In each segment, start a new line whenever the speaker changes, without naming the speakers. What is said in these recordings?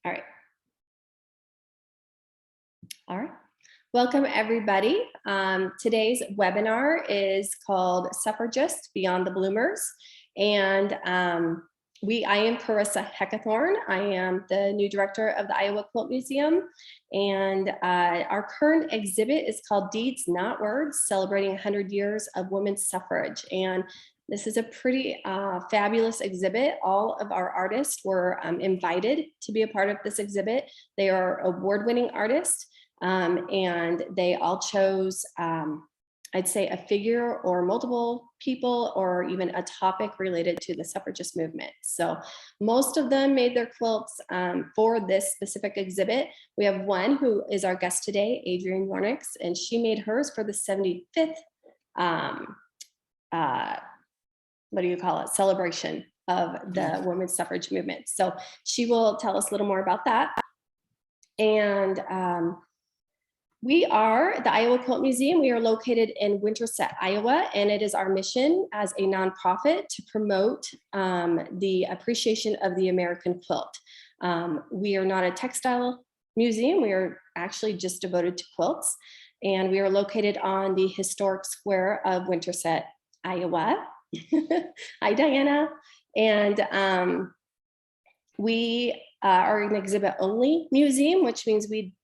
All right. All right. Welcome, everybody. Today's webinar is called Suffragists Beyond the Bloomers. And I am Carissa Heckathorn. I am the new director of the Iowa Quilt Museum. And our current exhibit is called Deeds, Not Words, celebrating 100 years of women's suffrage. And this is a pretty fabulous exhibit. All of our artists were invited to be a part of this exhibit. They are award-winning artists. And they all chose, I'd say, a figure or multiple people or even a topic related to the suffragist movement. So most of them made their quilts for this specific exhibit. We have one who is our guest today, Adrienne Vornix, and she made hers for the 75th, what do you call it, celebration of the women's suffrage movement. So she will tell us a little more about that. And we are the Iowa Quilt Museum. We are located in Winterset, Iowa, and it is our mission as a nonprofit to promote the appreciation of the American quilt. We are not a textile museum. We are actually just devoted to quilts, and we are located on the historic square of Winterset, Iowa. Hi, Diana. And we are an exhibit-only museum, which means we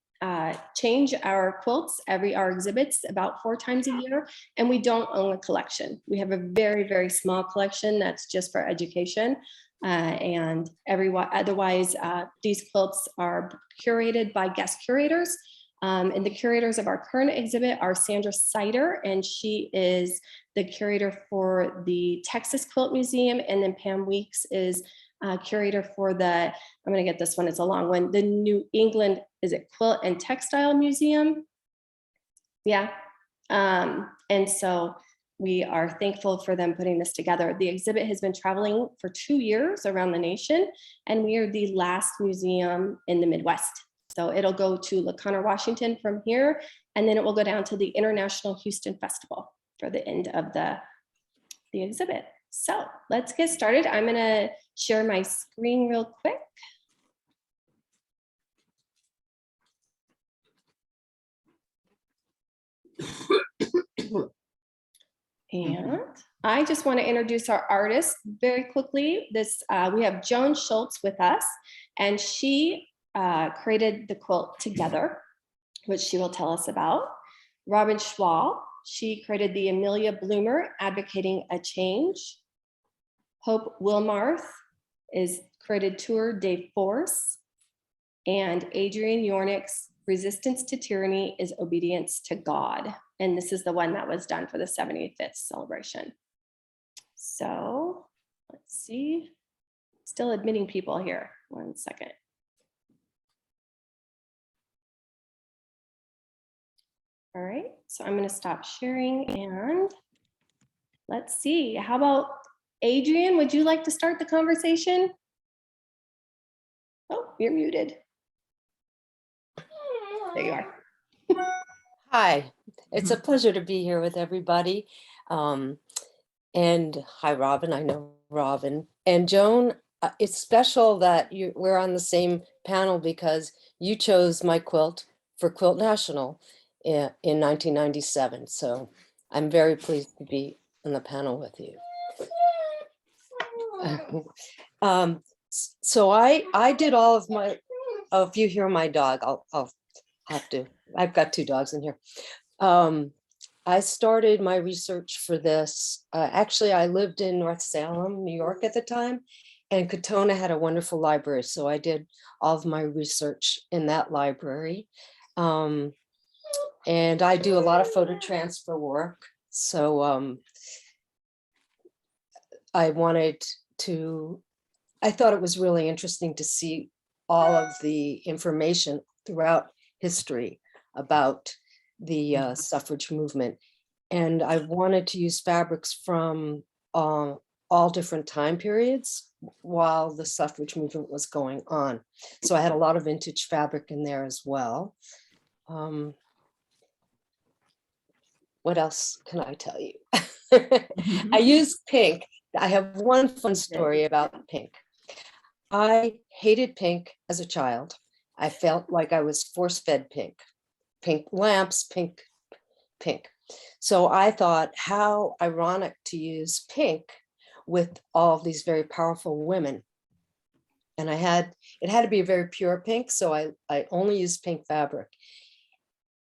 change our quilts, our exhibits about 4 times a year, and we don't own a collection. We have a very, very small collection that's just for education, and otherwise these quilts are curated by guest curators, and the curators of our current exhibit are Sandra Sider, and she is the curator for the Texas Quilt Museum, and then Pam Weeks is curator for I'm going to get this one, it's a long one, the New England, is it Quilt and Textile Museum? Yeah. And so we are thankful for them putting this together. The exhibit has been traveling for 2 years around the nation, and we are the last museum in the Midwest. So it'll go to LaConner, Washington from here, and then it will go down to the International Houston Festival for the end of the exhibit. So let's get started. I'm going to share my screen real quick. And I just want to introduce our artist very quickly. We have Joan Schulze with us, and she created the quilt Together, which she will tell us about. Robin Schwalb, she created the Amelia Bloomer, Advocating a Change. Hope Wilmarth is created Tour de Force. And Adrienne Yorinks, Resistance to Tyranny is Obedience to God. And this is the one that was done for the 75th celebration. So let's see, still admitting people here. 1 second. All right, so I'm going to stop sharing and let's see. How about Adrienne, would you like to start the conversation? Oh, you're muted. There you are.
Hi, it's a pleasure to be here with everybody. And hi, Robin. I know Robin. And Joan, it's special that we're on the same panel because you chose my quilt for Quilt National in 1997. So I'm very pleased to be on the panel with you. So I did all of my, oh, if you hear my dog, I'll have to, I've got 2 dogs in here. I started my research for this. Actually, I lived in North Salem, New York at the time, and Katona had a wonderful library. So I did all of my research in that library. And I do a lot of photo transfer work. So I thought it was really interesting to see all of the information throughout history about the suffrage movement. And I wanted to use fabrics from all different time periods while the suffrage movement was going on. So I had a lot of vintage fabric in there as well. What else can I tell you? I used pink. I have one fun story about pink. I hated pink as a child. I felt like I was force-fed pink, pink lamps, pink. So I thought, how ironic to use pink with all of these very powerful women. And it had to be a very pure pink, so I only used pink fabric.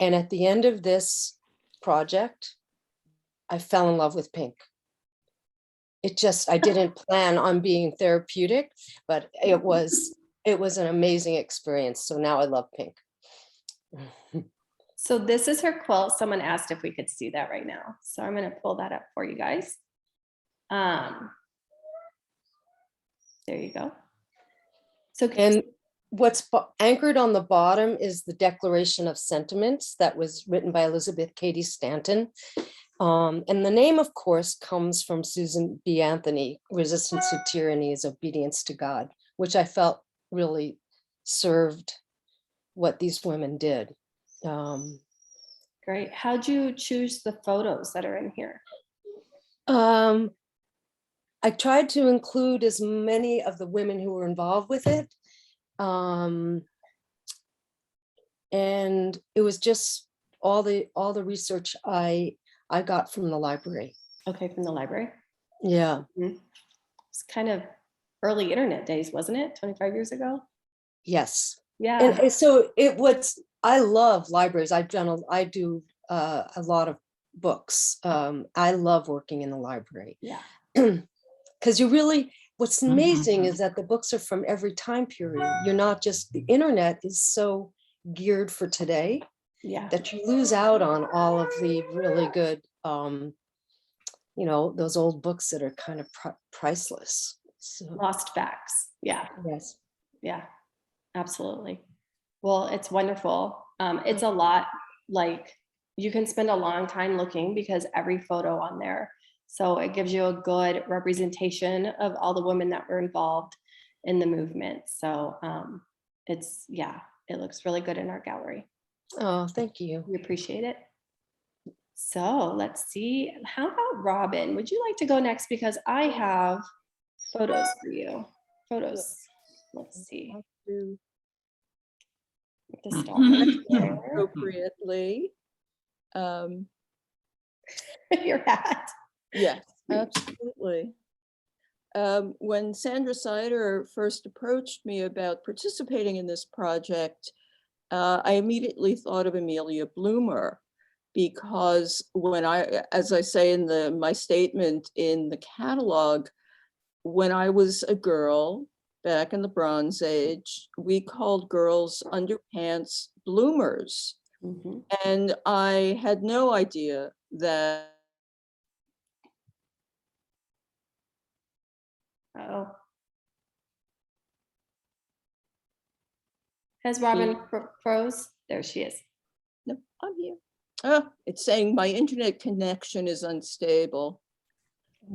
And at the end of this project, I fell in love with pink. I didn't plan on being therapeutic, but it was an amazing experience. So now I love pink.
So this is her quilt. Someone asked if we could see that right now. So I'm going to pull that up for you guys. There you go. So
And what's anchored on the bottom is the Declaration of Sentiments that was written by Elizabeth Cady Stanton. And the name, of course, comes from Susan B. Anthony, Resistance to Tyranny is Obedience to God, which I felt really served what these women did.
great. How'd you choose the photos that are in here?
I tried to include as many of the women who were involved with it. And it was just all the research I got from the library.
Okay, from the library.
Yeah.
It's kind of early internet days, wasn't it? 25 years ago?
Yes.
Yeah.
And so I love libraries. I do a lot of books. I love working in the library.
Yeah.
Because what's amazing is that the books are from every time period. You're not just, the internet is so geared for today.
Yeah.
That you lose out on all of the really good, those old books that are kind of priceless. So,
Lost facts. Yeah.
yes.
Yeah, absolutely. Well, it's wonderful. It's a lot, like you can spend a long time looking because every photo on there. So it gives you a good representation of all the women that were involved in the movement. So it looks really good in our gallery.
Oh, thank you.
We appreciate it. So let's see. How about Robin? Would you like to go next? Because I have photos for you. Photos. Let's see. To stop there.
Appropriately.
Your hat.
Yes, absolutely. When Sandra Sider first approached me about participating in this project, I immediately thought of Amelia Bloomer, because as I say in my statement in the catalog, when I was a girl back in the Bronze Age, we called girls' underpants bloomers.
Mm-hmm.
And I had no idea that.
Oh. Has Robin froze? There she is.
No, I'm here. Oh, it's saying my internet connection is unstable.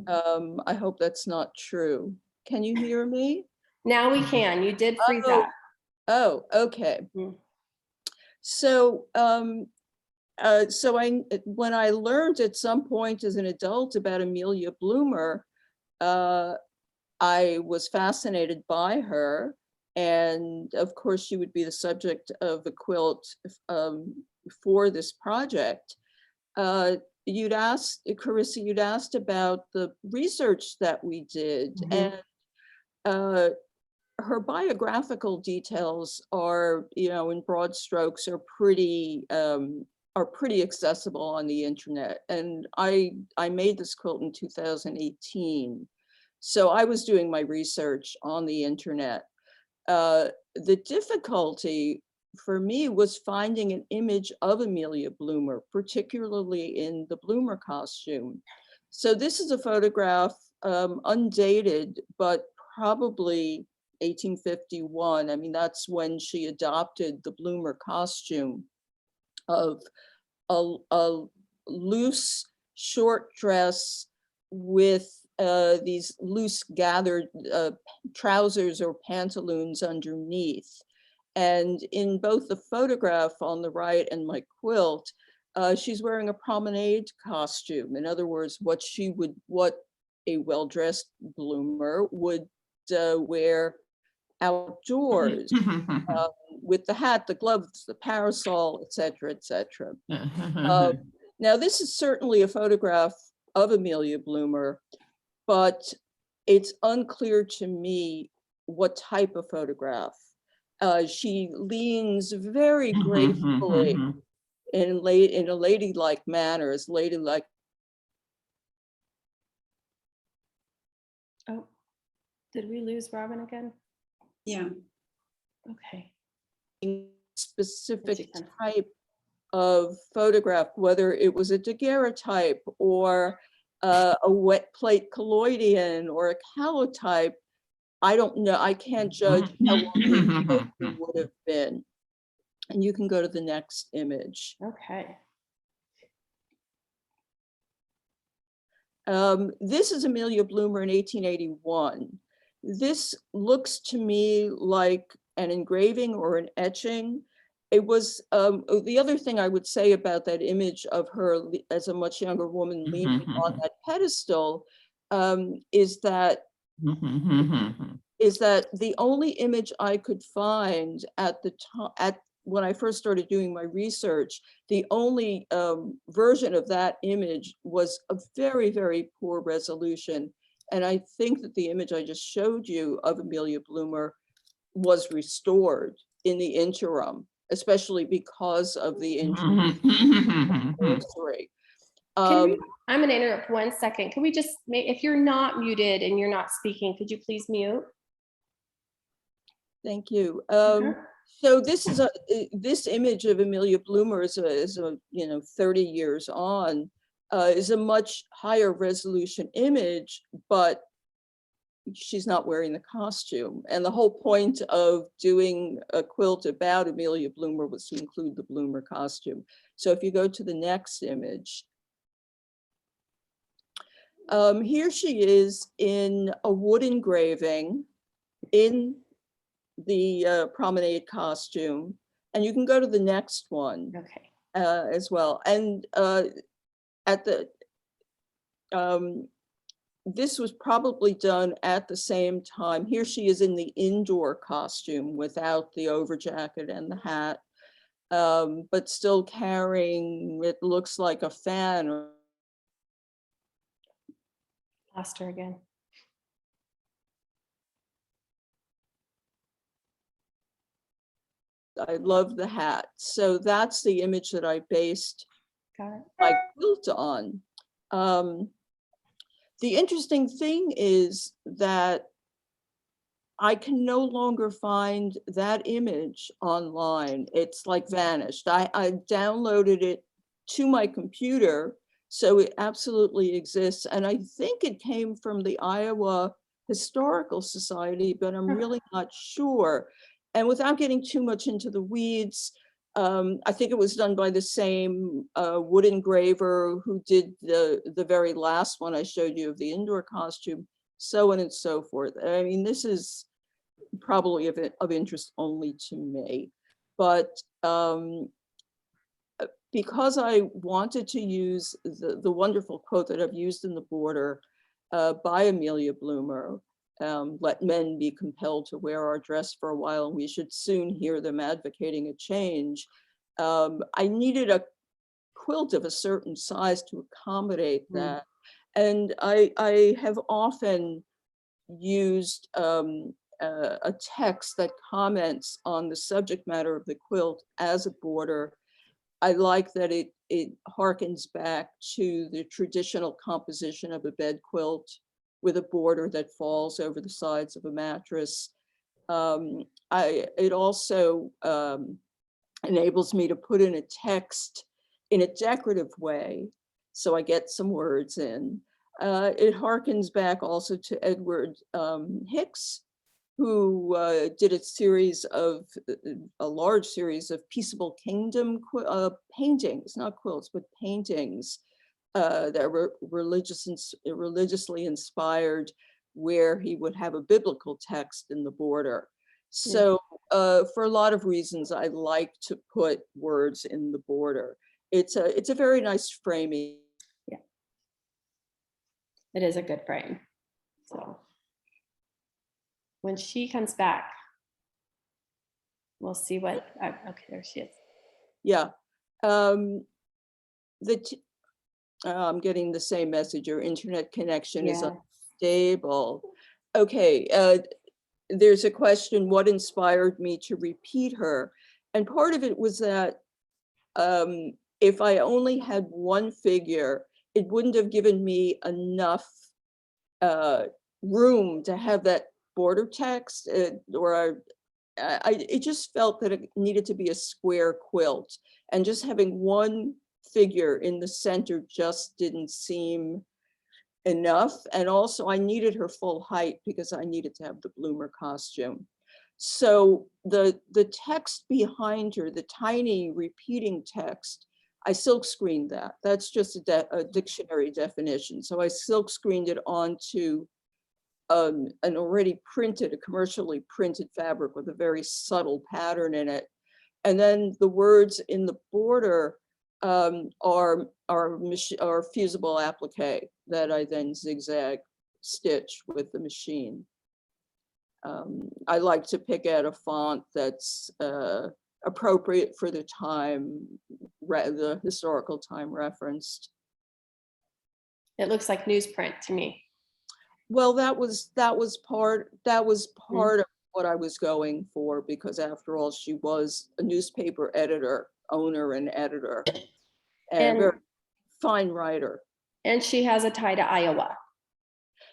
I hope that's not true. Can you hear me?
Now we can. You did freeze up.
Oh, okay.
Mm-hmm.
So, when I learned at some point as an adult about Amelia Bloomer, I was fascinated by her. And of course, she would be the subject of a quilt for this project. Carissa, you'd asked about the research that we did. Mm-hmm. And her biographical details are, in broad strokes, are pretty accessible on the internet. And I made this quilt in 2018. So I was doing my research on the internet. The difficulty for me was finding an image of Amelia Bloomer, particularly in the Bloomer costume. So this is a photograph, undated, but probably 1851. I mean, that's when she adopted the Bloomer costume of a loose short dress with these loose gathered trousers or pantaloons underneath. And in both the photograph on the right and my quilt, she's wearing a promenade costume. In other words, what a well-dressed bloomer would wear outdoors with the hat, the gloves, the parasol, et cetera, et cetera. Now, this is certainly a photograph of Amelia Bloomer, but it's unclear to me what type of photograph. She leans very gracefully in a ladylike manner, as ladylike.
Oh, did we lose Robin again?
Yeah.
Okay.
Specific type of photograph, whether it was a daguerreotype or a wet plate collodion or a calotype. I don't know. I can't judge how long the exposure would have been. And you can go to the next image.
Okay.
This is Amelia Bloomer in 1881. This looks to me like an engraving or an etching. It was, the other thing I would say about that image of her as a much younger woman leaning on that pedestal is that the only image I could find at the time, when I first started doing my research, the only version of that image was a very, very poor resolution. And I think that the image I just showed you of Amelia Bloomer was restored in the interim, especially because of the anniversary.
I'm going to interrupt 1 second. Can we just, if you're not muted and you're not speaking, could you please mute?
Thank you. So this is this image of Amelia Bloomer is a 30 years on, is a much higher resolution image, but she's not wearing the costume. And the whole point of doing a quilt about Amelia Bloomer was to include the Bloomer costume. So if you go to the next image, here she is in a wood engraving in the promenade costume, and you can go to the next one.
Okay.
As well. And at the this was probably done at the same time. Here she is in the indoor costume without the overjacket and the hat, but still carrying, it looks like a fan.
Lost her again.
I love the hat. So that's the image that I based my quilt on. The interesting thing is that I can no longer find that image online. It's like vanished. I downloaded it to my computer, so it absolutely exists. And I think it came from the Iowa Historical Society, but I'm really not sure. And without getting too much into the weeds, I think it was done by the same wood engraver who did the very last one I showed you of the indoor costume, so on and so forth. I mean, this is probably of interest only to me, but because I wanted to use the wonderful quote that I've used in the border by Amelia Bloomer, let men be compelled to wear our dress for a while, and we should soon hear them advocating a change. I needed a quilt of a certain size to accommodate that. And I have often used a text that comments on the subject matter of the quilt as a border. I like that it harkens back to the traditional composition of a bed quilt with a border that falls over the sides of a mattress. It also enables me to put in a text in a decorative way, so I get some words in. It harkens back also to Edward Hicks, who did a large series of Peaceable Kingdom paintings, not quilts, but paintings that were religiously inspired, where he would have a biblical text in the border. So for a lot of reasons, I like to put words in the border. It's a very nice framing.
Yeah, it is a good frame. So when she comes back, we'll see what, okay, there she is.
Yeah. I'm getting the same message. Your internet connection is
Yeah.
unstable. Okay. There's a question, what inspired me to repeat her? And part of it was that if I only had one figure, it wouldn't have given me enough room to have that border text, it just felt that it needed to be a square quilt, and just having one figure in the center just didn't seem enough. And also I needed her full height because I needed to have the Bloomer costume. So the text behind her, the tiny repeating text, I silk screened that. That's just a dictionary definition. So I silk screened it onto an already printed, a commercially printed fabric with a very subtle pattern in it. And then the words in the border are fusible applique that I then zigzag stitch with the machine. I like to pick out a font that's appropriate for the time, the historical time referenced.
It looks like newsprint to me.
Well, that was part of what I was going for, because after all, she was a newspaper owner and editor, and a very fine writer.
And she has a tie to Iowa.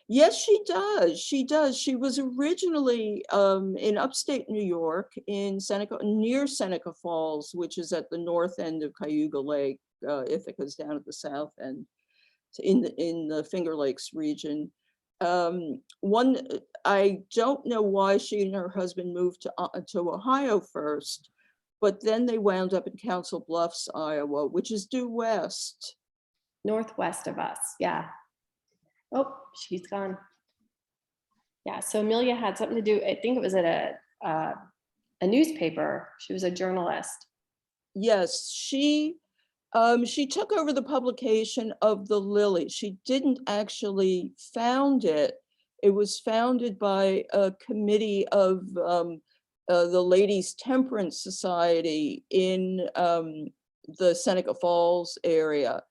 Yes, she does. She does. She was originally in upstate New York, in near Seneca Falls, which is at the north end of Cayuga Lake. Ithaca's down at the south end, in the Finger Lakes region. I don't know why she and her husband moved to Ohio first, but then they wound up in Council Bluffs, Iowa, which is due west.
Northwest of us, yeah. Oh, she's gone. Yeah, so Amelia had something to do, I think it was at a newspaper. She was a journalist.
Yes, she took over the publication of the Lily. She didn't actually found it. It was founded by a committee of the Ladies Temperance Society in the Seneca Falls area.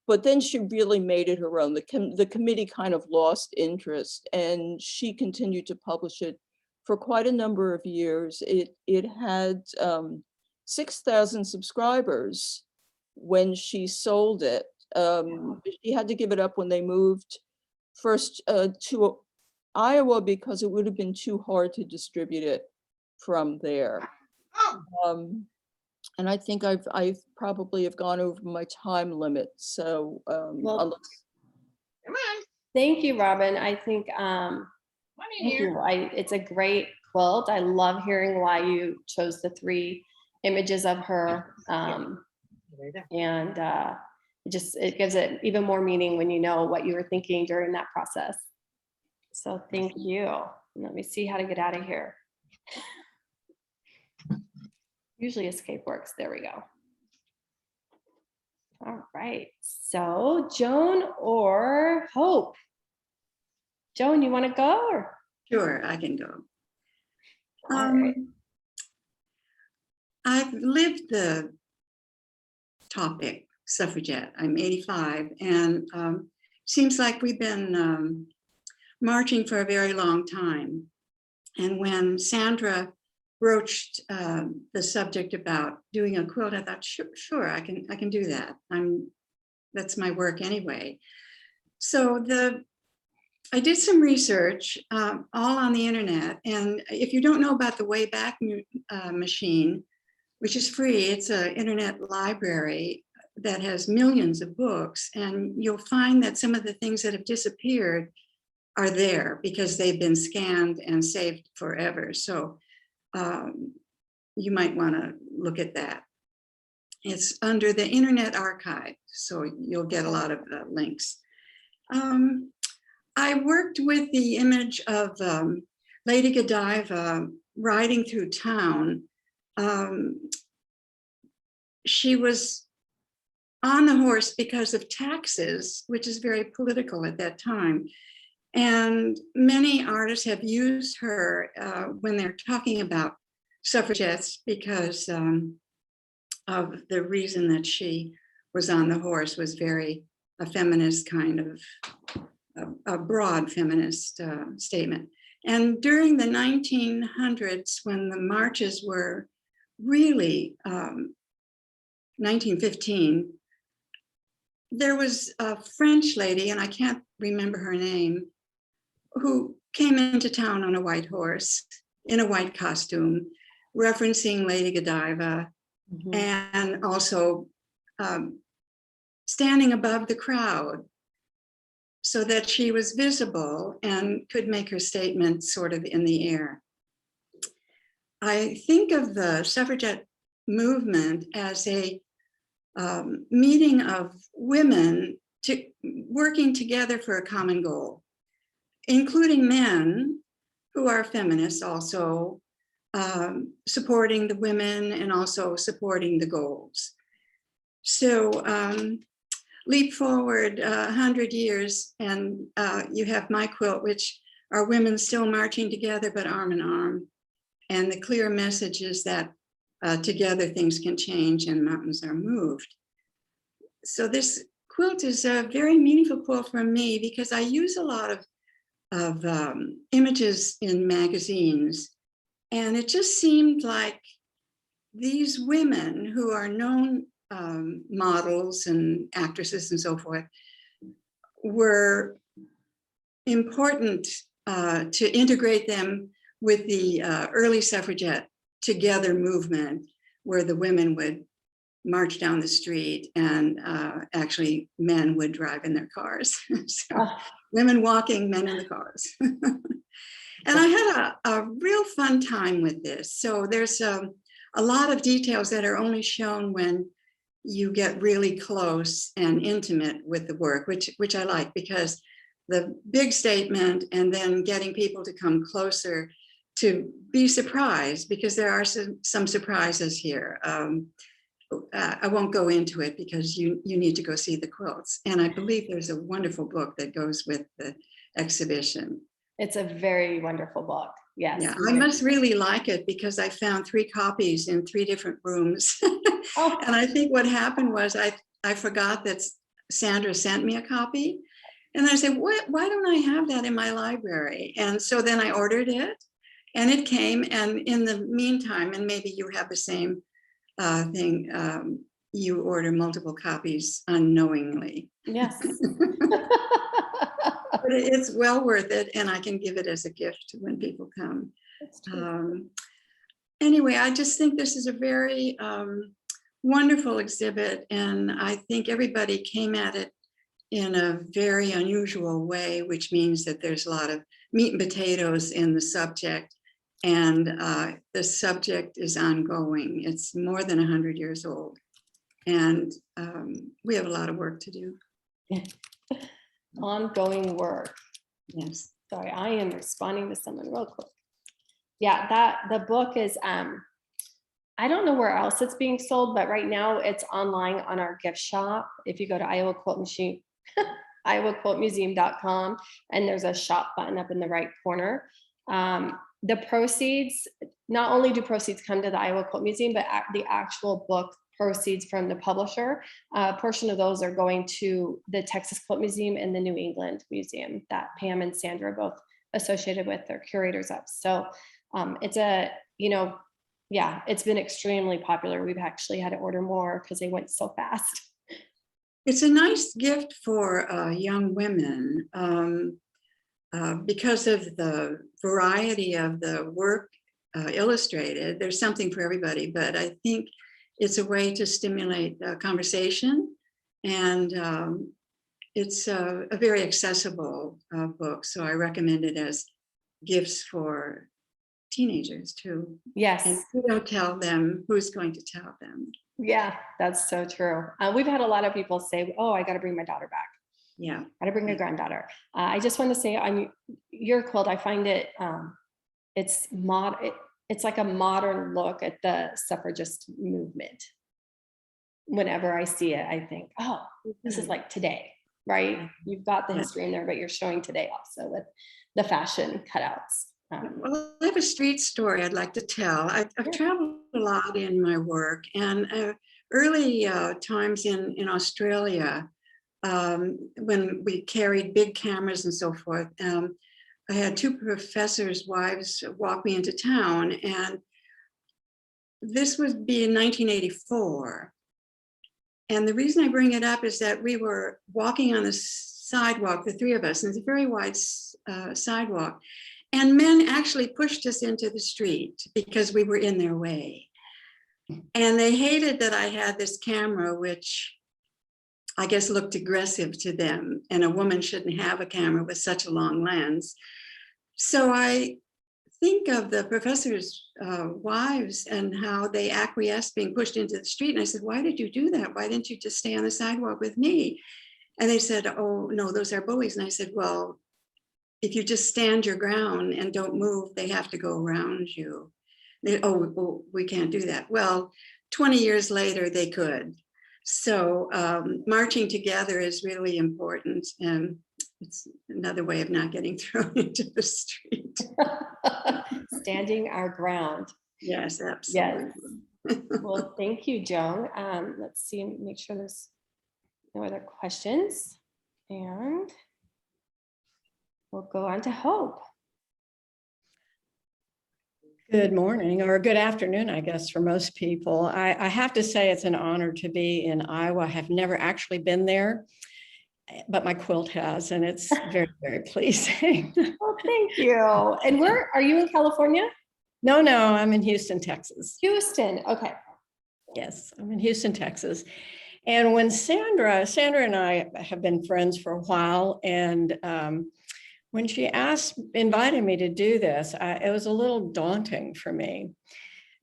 But then she really made it her own. The committee kind of lost interest, and she continued to publish it for quite a number of years. It had 6,000 subscribers when she sold it. She had to give it up when they moved first to Iowa because it would have been too hard to distribute it from there. And I think I've probably have gone over my time limit. So
Well, thank you, Robin. I think thank you. It's a great quilt. I love hearing why you chose the 3 images of her. And it gives it even more meaning when you know what you were thinking during that process. So thank you. Let me see how to get out of here. Usually escape works. There we go. All right. So Joan or Hope? Joan, you want to go? Or?
Sure, I can go.
All right.
I've lived the topic, suffragette. I'm 85, and seems like we've been marching for a very long time. And when Sandra broached the subject about doing a quilt, I thought, sure, I can do that. That's my work anyway. So I did some research all on the internet, and if you don't know about the Wayback Machine, which is free, it's an internet library that has millions of books, and you'll find that some of the things that have disappeared are there because they've been scanned and saved forever. So you might want to look at that. It's under the Internet Archive, so you'll get a lot of links. I worked with the image of Lady Godiva riding through town. She was on the horse because of taxes, which is very political at that time. And many artists have used her when they're talking about suffragettes because of the reason that she was on the horse was very a feminist kind of a broad feminist statement. And during the 1900s, when the marches were really 1915, there was a French lady, and I can't remember her name, who came into town on a white horse in a white costume, referencing Lady Godiva, and also standing above the crowd so that she was visible and could make her statement sort of in the air. I think of the suffragette movement as a meeting of women working together for a common goal, including men who are feminists also, supporting the women and also supporting the goals. So leap forward 100 years and you have my quilt, which are women still marching together but arm in arm. And the clear message is that together things can change and mountains are moved. So this quilt is a very meaningful quilt for me because I use a lot of images in magazines. And it just seemed like these women who are known models and actresses and so forth were important to integrate them with the early suffragette together movement, where the women would march down the street and actually men would drive in their cars. So women walking, men in the cars. And I had a real fun time with this. So there's a lot of details that are only shown when you get really close and intimate with the work, which I like, because the big statement and then getting people to come closer to be surprised, because there are some surprises here. I won't go into it because you need to go see the quilts. And I believe there's a wonderful book that goes with the exhibition.
It's a very wonderful book. Yes.
Yeah, I must really like it because I found 3 copies in 3 different rooms.
Oh.
And I think what happened was I forgot that Sandra sent me a copy. And I said, why don't I have that in my library? And so then I ordered it and it came. And in the meantime, and maybe you have the same thing, you order multiple copies unknowingly.
Yes.
But it's well worth it, and I can give it as a gift when people come. Anyway, I just think this is a very wonderful exhibit, and I think everybody came at it in a very unusual way, which means that there's a lot of meat and potatoes in the subject, and the subject is ongoing. It's more than 100 years old, and we have a lot of work to do.
Ongoing work.
Yes.
Sorry, I am responding to someone real quick. Yeah, the book is, I don't know where else it's being sold, but right now it's online on our gift shop. If you go to Iowa Quilt Machine, IowaQuiltMuseum.com, and there's a shop button up in the right corner. The proceeds, not only do proceeds come to the Iowa Quilt Museum, but the actual book proceeds from the publisher, a portion of those are going to the Texas Quilt Museum and the New England Museum that Pam and Sandra are both associated with, their curators of. So it's a, yeah, it's been extremely popular. We've actually had to order more because they went so fast.
It's a nice gift for young women because of the variety of the work illustrated. There's something for everybody, but I think it's a way to stimulate conversation, and it's a very accessible book. So I recommend it as gifts for teenagers too.
Yes.
And if you don't tell them, who's going to tell them?
Yeah, that's so true. We've had a lot of people say, oh, I got to bring my daughter back.
Yeah.
Got to bring a granddaughter. I just want to say on your quilt, I find it, it's like a modern look at the suffragist movement. Whenever I see it, I think, oh, this is like today, right? You've got the history in there, but you're showing today also with the fashion cutouts.
Well, I have a street story I'd like to tell. I've traveled a lot in my work, and early times in Australia, when we carried big cameras and so forth, I had two professors' wives walk me into town, and this would be in 1984. And the reason I bring it up is that we were walking on the sidewalk, the three of us, and it's a very wide sidewalk. And men actually pushed us into the street because we were in their way. And they hated that I had this camera, which I guess looked aggressive to them. And a woman shouldn't have a camera with such a long lens. So I think of the professors' wives and how they acquiesced being pushed into the street. And I said, why did you do that? Why didn't you just stay on the sidewalk with me? And they said, oh, no, those are bullies. And I said, well, if you just stand your ground and don't move, they have to go around you. Well, we can't do that. Well, 20 years later, they could. So marching together is really important. And it's another way of not getting thrown into the street.
Standing our ground.
Yes, absolutely.
Yes. Well, thank you, Joan. Let's see, make sure there's no other questions. And we'll go on to Hope.
Good morning, or good afternoon, I guess, for most people. I have to say it's an honor to be in Iowa. I have never actually been there, but my quilt has, and it's very, very pleasing.
Well, thank you. And where are you in California?
No, I'm in Houston, Texas.
Houston. Okay.
Yes, I'm in Houston, Texas. And when Sandra and I have been friends for a while, and when she invited me to do this, it was a little daunting for me.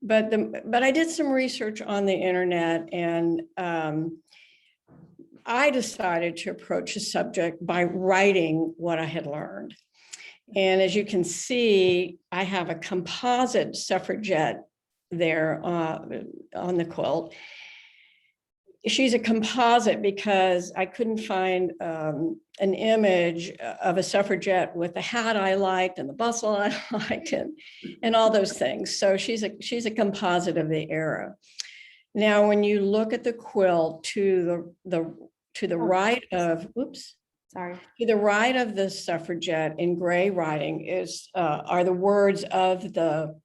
But I did some research on the internet, and I decided to approach the subject by writing what I had learned. And as you can see, I have a composite suffragette there on the quilt. She's a composite because I couldn't find an image of a suffragette with the hat I liked and the bustle I liked and all those things. So she's a composite of the era. Now, when you look at the quilt to the right of, to the right of the suffragette in gray writing are the words of the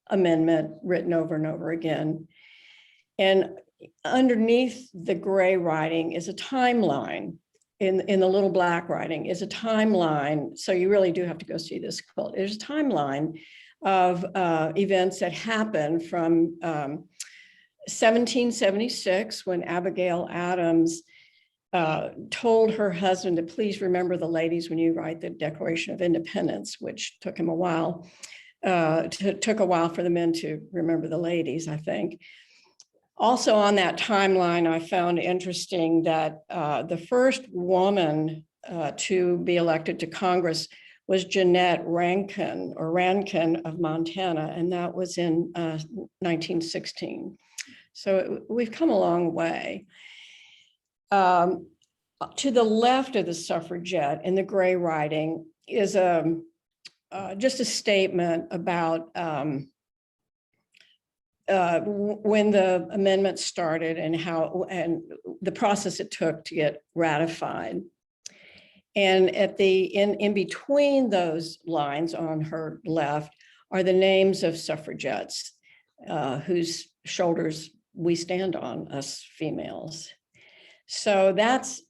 amendment written over and over again. And underneath the gray writing is a timeline. In the little black writing is a timeline. So you really do have to go see this quilt. There's a timeline of events that happened from 1776, when Abigail Adams told her husband to please remember the ladies when you write the Declaration of Independence, which took him a while. Took a while for the men to remember the ladies, I think. Also on that timeline, I found interesting that the first woman to be elected to Congress was Jeanette Rankin of Montana, and that was in 1916. So we've come a long way. To the left of the suffragette in the gray writing is just a statement about when the amendment started and and the process it took to get ratified. And in between those lines on her left are the names of suffragettes whose shoulders we stand on, us females. So that's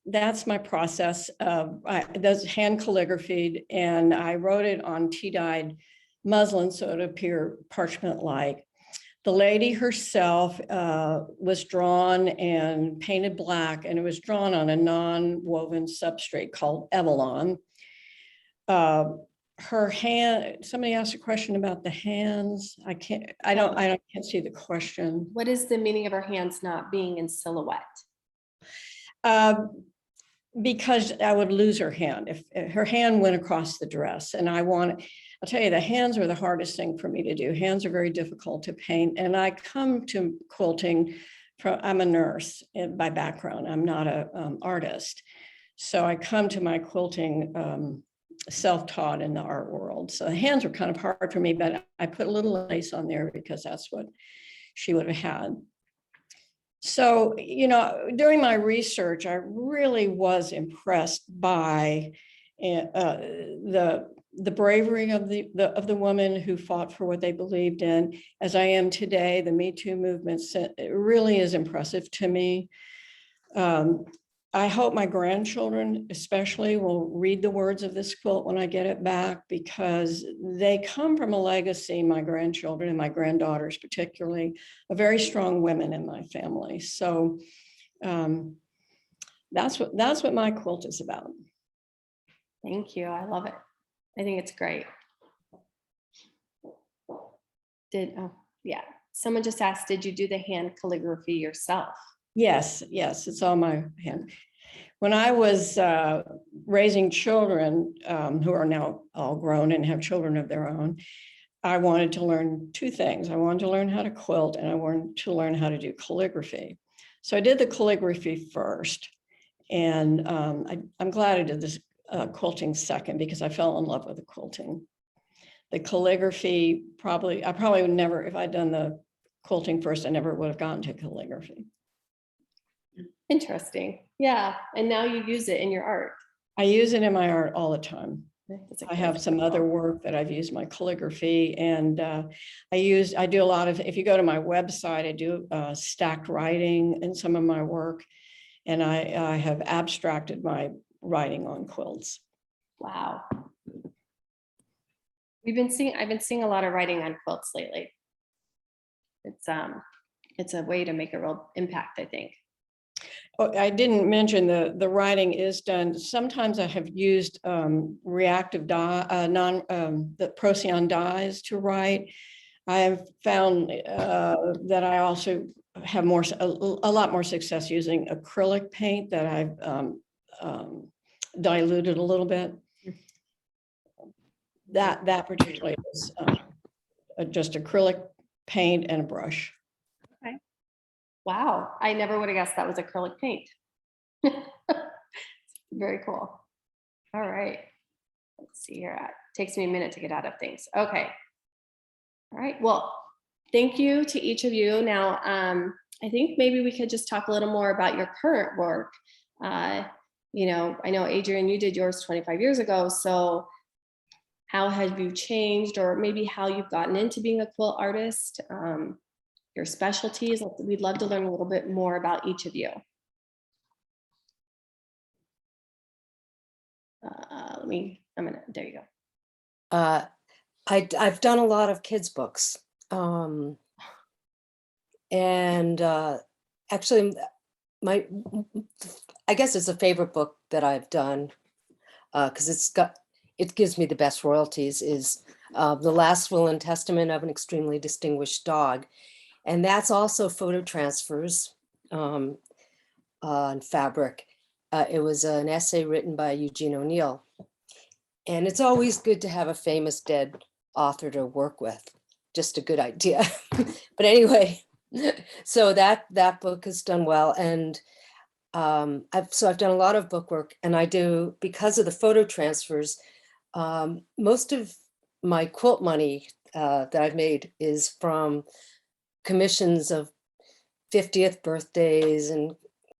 my process. That's hand calligraphied, and I wrote it on tea-dyed muslin so it appear parchment-like. The lady herself was drawn and painted black, and it was drawn on a non-woven substrate called Evelon. Her hand, somebody asked a question about the hands. I can't see the question.
What is the meaning of her hands not being in silhouette?
Because I would lose her hand if her hand went across the dress. And I'll tell you, the hands are the hardest thing for me to do. Hands are very difficult to paint. And I come to quilting I'm a nurse by background. I'm not an artist. So I come to my quilting self-taught in the art world. So the hands were kind of hard for me, but I put a little lace on there because that's what she would have had. So, you know, during my research, I really was impressed by the bravery of the women who fought for what they believed in. As I am today, the Me Too movement, it really is impressive to me. I hope my grandchildren especially will read the words of this quilt when I get it back, because they come from a legacy, my grandchildren and my granddaughters particularly, of very strong women in my family. So that's what my quilt is about.
Thank you. I love it. I think it's great. Oh, yeah. Someone just asked, did you do the hand calligraphy yourself?
Yes, it's all my hand. When I was raising children who are now all grown and have children of their own, I wanted to learn two things. I wanted to learn how to quilt, and I wanted to learn how to do calligraphy. So I did the calligraphy first, and I'm glad I did this quilting second, because I fell in love with the quilting. The calligraphy, I probably would never, if I'd done the quilting first, I never would have gotten to calligraphy.
Interesting. Yeah. And now you use it in your art.
I use it in my art all the time. I have
great
some other work that I've used my calligraphy, and I do a lot of, if you go to my website, I do stacked writing in some of my work, and I have abstracted my writing on quilts.
Wow. I've been seeing a lot of writing on quilts lately. It's a way to make a real impact, I think.
Oh, I didn't mention the writing is done. Sometimes I have used reactive dye, the Procyon dyes to write. I have found that I also have a lot more success using acrylic paint that I've diluted a little bit. That particularly is just acrylic paint and a brush.
Wow. I never would have guessed that was acrylic paint. Very cool. All right. Let's see here. It takes me a minute to get out of things. Okay. All right. Well, thank you to each of you. Now, I think maybe we could just talk a little more about your current work. You know, I know, Adrienne, you did yours 25 years ago. So how have you changed, or maybe how you've gotten into being a quilt artist? Your specialties. We'd love to learn a little bit more about each of you. There you go.
I've done a lot of kids' books. And actually, I guess it's a favorite book that I've done because it gives me the best royalties, is The Last Will and Testament of an Extremely Distinguished Dog. And that's also photo transfers on fabric. It was an essay written by Eugene O'Neill. And it's always good to have a famous dead author to work with. Just a good idea. But anyway, so that book has done well. And I've done a lot of book work, and I do, because of the photo transfers, most of my quilt money that I've made is from commissions of 50th birthdays and